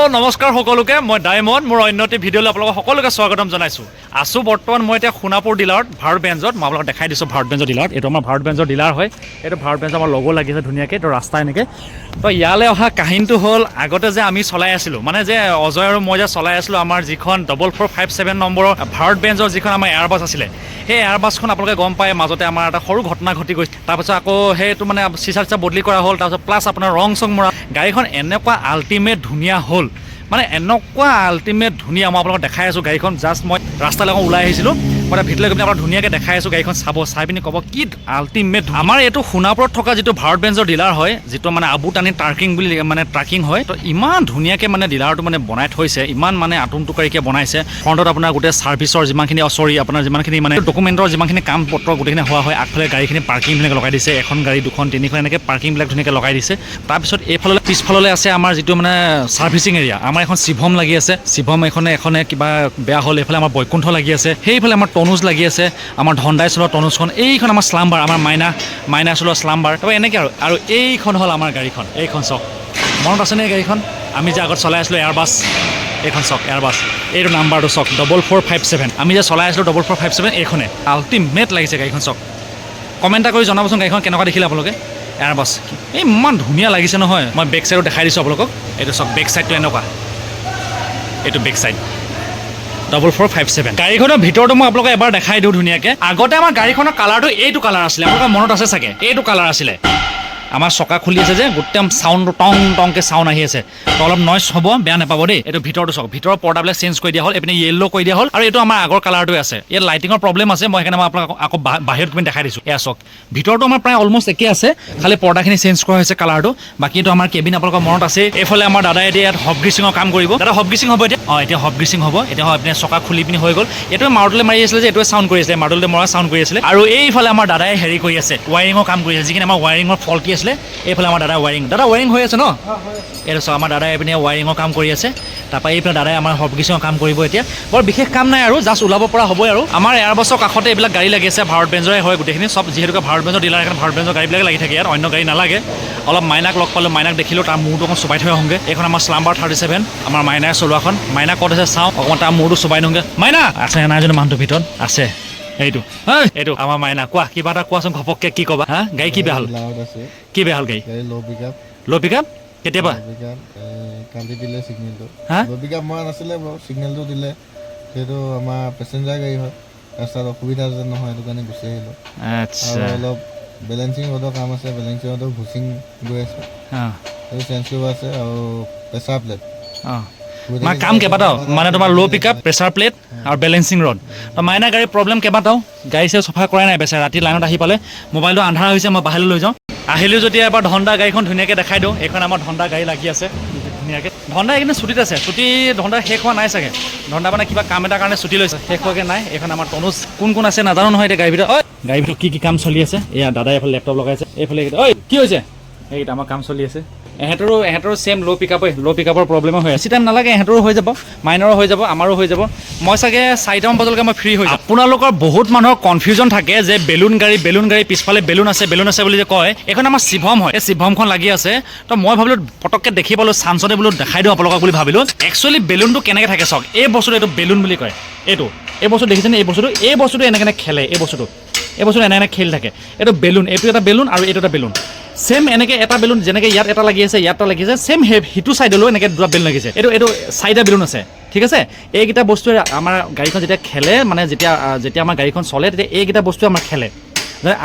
নমস্কাৰ সকলোকে মই ডায়মণ্ড মোৰ অন্যটি ভিডিঅ'লৈ আপোনালোকক সকলোকে স্বাগতম জনাইছোঁ আছোঁ বৰ্তমান মই এতিয়া সোণাপুৰ ডিলাৰত ভাৰত বেঞ্জত মই আপোনালোকক দেখাই দিছোঁ ভাৰত বেঞ্জৰ ডিলাৰত এইটো আমাৰ ভাৰত বেঞ্জৰ ডিলাৰ হয় এইটো ভাৰত বেঞ্জৰ আমাৰ লগো লাগিছে ধুনীয়াকৈ এইটো ৰাস্তা এনেকৈ তো ইয়ালৈ অহা কাহিনীটো হ'ল আগতে যে আমি চলাই আছিলোঁ মানে যে অজয় আৰু মই যে চলাই আছিলোঁ আমাৰ যিখন 4457 নম্বৰৰ ভাৰত বেঞ্জৰ যিখন আমাৰ এয়াৰবাছ আছিলে সেই এয়াৰবাছখন আপোনালোকে গম পায় মাজতে আমাৰ এটা সৰু ঘটনা ঘটি গৈছে তাৰপিছত আকৌ সেইটো মানে চিচা বদলি কৰা হ'ল তাৰপিছত প্লাছ আপোনাৰ ৰং চং মৰা গাড়ীখন এনেকুৱা আল্টিমেট ধুনীয়া হ'ল মানে এনেকুৱা আল্টিমেট ধুনীয়া মই আপোনালোকক দেখাই আছোঁ গাড়ীখন জাষ্ট মই ৰাস্তালৈ ওলাই আহিছিলোঁ মই ভিতৰলৈ গৈ আপোনাক ধুনীয়াকৈ দেখাই আছোঁ গাড়ীখন চাই পিনি ক'ব কি আল্টিমেট আমাৰ এইটো সোণাপুৰত থকা যিটো ভাৰত বেঞ্জৰ ডিলাৰ হয় যিটো মানে আবুটানি ট্ৰাকিং বুলি মানে ট্ৰাকিং হয় তো ইমান ধুনীয়াকৈ মানে ডিলাৰটো মানে বনাই থৈছে ইমান মানে আটোমটোকাৰীকৈ বনাইছে ফ্ৰণ্টত আপোনাৰ গোটেই ছাৰ্ভিচৰ যিমানখিনি আপোনাৰ যিমানখিনি মানে ডকুমেণ্টৰ যিমানখিনি কাম পত্ৰ গোটেইখিনি হোৱা হয় আগফালে গাড়ীখিনি পাৰ্কিংবিলাক লগাই দিছে এখন গাড়ী দুখন তিনিখন এনেকৈ পাৰ্কিংবিলাক ধুনীয়াকৈ লগাই দিছে তাৰপিছত এইফালে পিছফাললৈ আছে আমাৰ যিটো মানে ছাৰ্ভিচিং এৰিয়া আমাৰ এখন শিৱম লাগি আছে শিৱম এখনে কিবা বেয়া হ'ল এইফালে আমাৰ বৈকুণ্ঠ লাগি আছে সেইফালে আমাৰ তনুজ লাগি আছে আমাৰ ধন্দাই চলোৱা তনুজখন এইখন আমাৰ স্লাম্বাৰ আমাৰ মাইনা চলোৱা স্লাম্বাৰ তাৰপৰা এনেকৈ আৰু এইখন হ'ল আমাৰ গাড়ীখন এইখন চক মনত আছেনে এই গাড়ীখন আমি যে আগত চলাই আছিলোঁ এয়াৰবাছ এইখন চক এয়াৰবাছ এইটো নাম্বাৰটো চক 4457 আমি যে চলাই আছিলোঁ 4457 এইখনে আল্টিমেট লাগিছে গাড়ীখন চক কমেণ্ট এটা কৰি জনাবচোন গাড়ীখন কেনেকুৱা দেখিলে আপোনালোকে এয়াৰবাছ ইমান ধুনীয়া লাগিছে নহয় মই বেক চাইডত দেখাই দিছোঁ আপোনালোকক এইটো চক বেক চাইডটো এনেকুৱা এইটো বেক চাইড 4457 গাড়ীখনৰ ভিতৰতো মই আপোনালোকক এবাৰ দেখাই দিওঁ ধুনীয়াকৈ আগতে আমাৰ গাড়ীখনৰ কালাৰটো এইটো কালাৰ আছিলে আপোনালোকৰ মনত আছে চাগে এইটো কালাৰ আছিলে আমাৰ চকা খুলি আছে যে গোটেই চাউণ্ডটো টংকৈ চাউণ্ড আহি আছে তো অলপ নইজ হ'ব বেয়া নাপাব দেই এইটো ভিতৰটো চাওক ভিতৰৰ পৰ্দাবিলাক চেঞ্জ কৰি দিয়া হ'ল এইপিনে য়েল্ল' কৰি দিয়া হ'ল আৰু এইটো আমাৰ আগৰ কালাৰটোৱে আছে ইয়াত লাইটিঙৰ প্ৰব্লেম আছে মই সেইকাৰণে মই আপোনালোকক আকৌ বাহিৰত গৈ দেখাই দিছোঁ এয়া চাওক ভিতৰটো আমাৰ প্ৰায় অলমষ্ট একে আছে খালি পৰ্দাখিনি চেঞ্জ কৰা হৈছে কালাৰটো বাকীটো আমাৰ কেবিন আপোনালোকৰ মনত আছে এইফালে আমাৰ দাদাই এতিয়া ইয়াত হব গ্ৰিচিঙৰ কাম কৰিব দাদা হব গ্ৰিচিং হ'ব এতিয়া এতিয়া হব গ্ৰিচিং হ'ব এতিয়া আপুনি চকা খুলি পিনি হৈ গ'ল এইটোৱে মাৰ্ডলে মাৰি আছিলে যে এইটোৱে চাউণ্ড কৰি আছিলে মাৰ্ডলে মৰা চাউণ্ড কৰি আছিলে আৰু এইফালে আমাৰ দাদাই হেৰি কৰি আছে ৱায়াৰিঙৰ কাম কৰি আছে যিখিনি আমাৰ ৱায়াৰিঙৰ ফল্টি আছিলে এইফালে আমাৰ দাদা ৱায়াৰিং হৈ আছে ন এইটো চক আমাৰ দাদাই এইপিনে ৱায়াৰিঙৰ কাম কৰি আছে তাৰপৰা এইফালে দাদাই আমাৰ হব গ্ৰিচিঙৰ কাম কৰিব এতিয়া বৰ বিশেষ কাম নাই আৰু জাষ্ট ওলাব পৰা হ'বই আৰু আমাৰ এয়াৰবাছৰ কাষতে এইবিলাক গাড়ী লাগি আছে ভাৰত বেঞ্জৰে হয় গোটেইখিনি চব যিহেতুকে ভাৰত বেঞ্জৰ ডিলাৰ এখন ভাৰত বেঞ্জৰ গাড়ীবিলাক লাগি থাকে ইয়াত অন্য গাড়ী নালাগে অলপ মাইনাক লগ পালোঁ মাইনাক দেখিলোঁ তাৰ মূৰটো অকণ চুবাই থৈ আহোঁগৈ এইখন আমাৰ স্লাম্বাৰ 37 আমাৰ মাইনাই চলোৱাখন মাইনা ক'ত আছে চাওঁ অকণমান তাৰ মূৰটো চুবাই নিওঁগৈ মাইনা আছে নাই যদি মানুহটোৰ ভিতৰত আছে এইটো আমাৰ মাইনা কোৱা কিবা এটা কোৱাচোন ঘপককৈ কি ক'বা হা গাড়ী কি বেয়া হ'ল কি বেয়া হ'ল গাড়ী ল' পিক আপ কেতিয়াবা কালি দিলে ছিগনেলটো ল' পিক আপ মৰা নাছিলে বাৰু ছিগনেলটো দিলে সেইটো আমাৰ পেচেঞ্জাৰ গাড়ী হয় ৰাস্তাত অসুবিধা যেন নহয় সেইটো কাৰণে গুচি আহিলোঁ আচ্ছা অলপ বেলেঞ্চিং ৰ'দৰ কাম আছে বেলেঞ্চিং ৰ'দৰ ভুচিং গৈ আছে সেইটো চেঞ্জ কৰিব আছে আৰু প্ৰেছাৰ প্লেট মানে কাম কেইবাটাও মানে তোমাৰ ল' পিক আপ প্ৰেছাৰ প্লেট আৰু বেলেঞ্চিং ৰড তো মাইনা গাড়ীৰ প্ৰব্লেম কেইবাটাও গাড়ী চাই চফা কৰাই নাই বেচা ৰাতি লাইনত আহি পালে মোবাইলটো আন্ধাৰ হৈছে মই বাহিৰলৈ লৈ যাওঁ আহিলোঁ যেতিয়া এবাৰ ধন্দা গাড়ীখন ধুনীয়াকৈ দেখাই দিওঁ এইখন আমাৰ ধন্দা গাড়ী লাগি আছে ধুনীয়াকৈ ধন্দা এইখিনি ছুটীত আছে ধন্দা শেষ হোৱা নাই চাগে ধন্দা মানে কিবা কাম এটাৰ কাৰণে ছুটী লৈছে শেষ হোৱাকৈ নাই এইখন আমাৰ তনুজ কোন আছে নাজানো নহয় এতিয়া গাড়ীৰ ভিতৰত গাড়ীৰ ভিতৰত কি কাম চলি আছে এয়া দাদাই এইফালে লেপটপ লগাইছে এইফালে কি হৈছে এইকেইটা আমাৰ কাম চলি আছে এহেঁতৰো ছেম ল' পিকআপৰ প্ৰব্লেমো হৈ আছে বেছি টাইম নালাগে এহেঁতৰো হৈ যাব মাইনৰো হৈ যাব আমাৰো হৈ যাব মই চাগে 4টামান বজালৈকে মই ফ্ৰী হৈ যাম আপোনালোকৰ বহুত মানুহৰ কনফিউজন থাকে যে বেলুন গাড়ী পিছফালে বেলুন আছে বুলি যে কয় এইখন আমাৰ শিৱম হয় এই শিৱমখন লাগি আছে তো মই ভাবিলোঁ পটককৈ দেখি পালোঁ চান্সতে বোলো দেখাই দিওঁ আপোনালোকক বুলি ভাবিলোঁ একচুৱেলি বেলুনটো কেনেকৈ থাকে চাওক এই বস্তুটো এইটো বেলুন বুলি কয় এই বস্তু দেখিছেনে এই বস্তুটো এনেকৈ খেলে এই বস্তুটো এনে খেলি থাকে এইটো বেলুন এইটো এটা বেলুন আৰু এইটো এটা বেলুন ছেম এনেকৈ এটা বেলুন যেনেকৈ ইয়াত এটা লাগি আছে ইয়াত এটা লাগিছে ছেম সিটো ছাইডলৈও এনেকৈ দুটা বেলুন লাগিছে এইটো 4টা বেলুন আছে ঠিক আছে এইকেইটা বস্তুৱে আমাৰ গাড়ীখন যেতিয়া খেলে মানে যেতিয়া আমাৰ গাড়ীখন চলে তেতিয়া এইকেইটা বস্তুৱে আমাৰ খেলে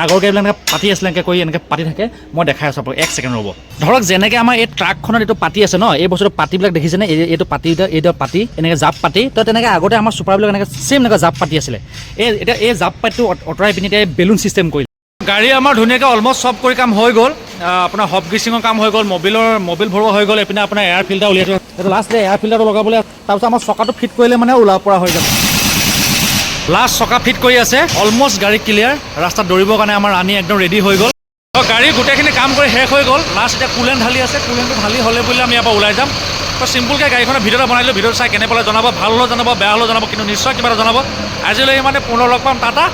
আগৰ গাড়ীবিলাক এনেকৈ পাতি আছিলে এনেকৈ পাতি থাকে মই দেখাই আছোঁ আপোনাক 1 ছেকেণ্ড ৰ'ব ধৰক যেনেকৈ আমাৰ এই ট্ৰাকখনত এইটো পাতি আছে ন এই বস্তুটো পাতিবিলাক দেখিছেনে এইটো পাতি এনেকৈ জাপ পাতি তো তেনেকৈ আগতে আমাৰ চুপাৰবিলাক এনেকৈ ছেম এনেকৈ জাপ পাতি আছিলে এতিয়া এই জাপ পাতিটো আঁতৰাই পিনি এতিয়া বেলুন ছিষ্টেম কৰিলে গাড়ী আমাৰ ধুনীয়াকৈ অলমষ্ট চব কৰি কাম হৈ গ'ল আপোনাৰ হব গ্ৰিচিঙৰ কাম হৈ গ'ল মবিল ভৰোৱা হৈ গ'ল এইপিনে আপোনাৰ এয়াৰ ফিল্টাৰ উলিয়াই থোৱা এইটো লাষ্ট এয়াৰ ফিল্টাৰটো লগাবলৈ তাৰপিছত আমাৰ চকাটো ফিট কৰিলে মানে ওলাব পৰা হৈ যাব লাষ্ট চকা ফিট কৰি আছে অলমষ্ট গাড়ী ক্লিয়াৰ ৰাস্তাত দৌৰিবৰ কাৰণে আমাৰ ৰানি একদম ৰেডি হৈ গ'ল গাড়ী গোটেইখিনি কাম কৰি শেষ হৈ গ'ল লাষ্ট এতিয়া কুলেণ্ট ঢালি আছে কুলেণ্টটো ঢালি হ'লে বুলি আমি ইয়াৰ পৰা ওলাই যাম তো চিম্পুলকৈ গাড়ীখনৰ ভিডিঅ'টো বনাই দিলোঁ ভিডিঅ'টো চাই কেনে পালে জনাব ভাল হ'লেও জনাব বেয়া হ'লেও জনাব কিন্তু নিশ্চয় কিবা এটা জনাব আজিলৈ মানে পুনৰ লগ পাম টাটা